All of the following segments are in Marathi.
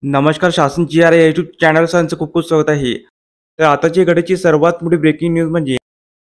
नमस्कार. शासन जी आर या यूट्यूब चॅनलचं खूप खूप स्वागत आहे. तर आताची घडीची सर्वात मोठी ब्रेकिंग न्यूज म्हणजे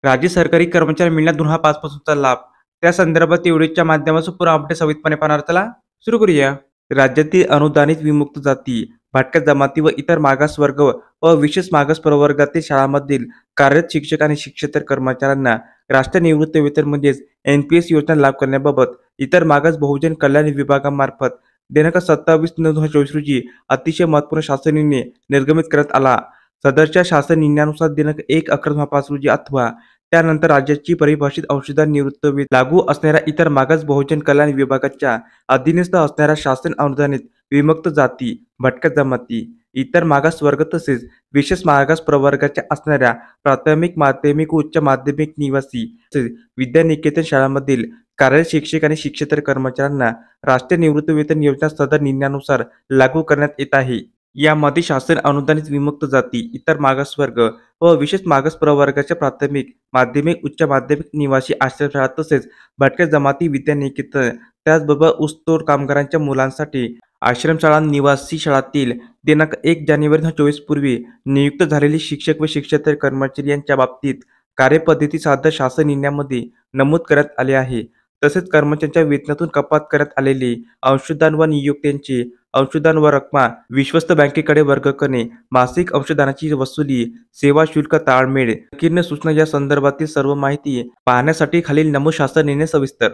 राज्य सरकारी कर्मचारी मिळणार 2 हा 5 पासूनचा लाभ. त्या संदर्भात एवढीच्या माध्यमातून पुन्हा अपडेट सविस्तरपणे पाहणार. चला सुरू करूया. राज्यातील अनुदानित विमुक्त जाती, भटक्या जमाती व इतर मागासवर्ग व विशेष मागास प्रवर्गातील शाळांमधील कार्यरत शिक्षक आणि शिक्षकेतर कर्मचाऱ्यांना राष्ट्रीय निवृत्तीवेतन म्हणजेच NPS योजना लाभ करण्याबाबत इतर मागास बहुजन कल्याण विभागामार्फत दिनांक 27/9/2024 रोजी अतिशय महत्त्वपूर्ण शासन निर्णय निर्गमित करण्यात आला. सदरच्या शासन निर्णयानुसार दिनांक 1/11/2005 रोजी अथवा त्यानंतर राज्याची परिभाषित अंशदान निवृत्तीवेतन लागू असणाऱ्या इतर मागास बहुजन कल्याण विभागाच्या अधीनस्थ असणाऱ्या शासन अनुदानित विमुक्त जाती, भटक्या जमाती, इतर मागास वर्ग तसेच विशेष मागास प्रवर्गाच्या असणाऱ्या प्राथमिक, माध्यमिक व उच्च माध्यमिक निवासी तसेच विद्यानिकेतन शाळांमधील कार्यरत शिक्षक आणि शिक्षकेतर कर्मचाऱ्यांना राष्ट्रीय निवृत्तीवेतन योजना सदर निर्णयानुसार लागू करण्यात येत आहे. यामध्ये शासन अनुदानित विमुक्त जाती, इतर मागासवर्ग व विशेष मागास प्रवर्गाच्या प्राथमिक, माध्यमिक, उच्च माध्यमिक निवासी आश्रमशाळा तसेच भटक्या जमाती विद्यानिकेतन, त्याचबरोबर ऊसतोड कामगारांच्या मुलांसाठी आश्रमशाळा, निवासी शाळांतील दिनांक 1 जानेवारी 2024 पूर्वी नियुक्त झालेले शिक्षक व शिक्षकेतर कर्मचारी यांच्या बाबतीत कार्यपद्धती सदर शासन निर्णयामध्ये नमूद करण्यात आले आहे. तसेच कर्मचाऱ्यांच्या वेतनातून कपात करण्यात आलेले अंशदान व नियोक्त्यांचे अंशदान व रक्कम विश्वस्त बँकेकडे वर्ग करणे, मासिक अंशदानाची वसुली, सेवा शुल्क ताळमेळ, संकीर्ण सूचना या संदर्भातील सर्व माहिती पाहण्यासाठी खालील नमूद शासन निर्णय सविस्तर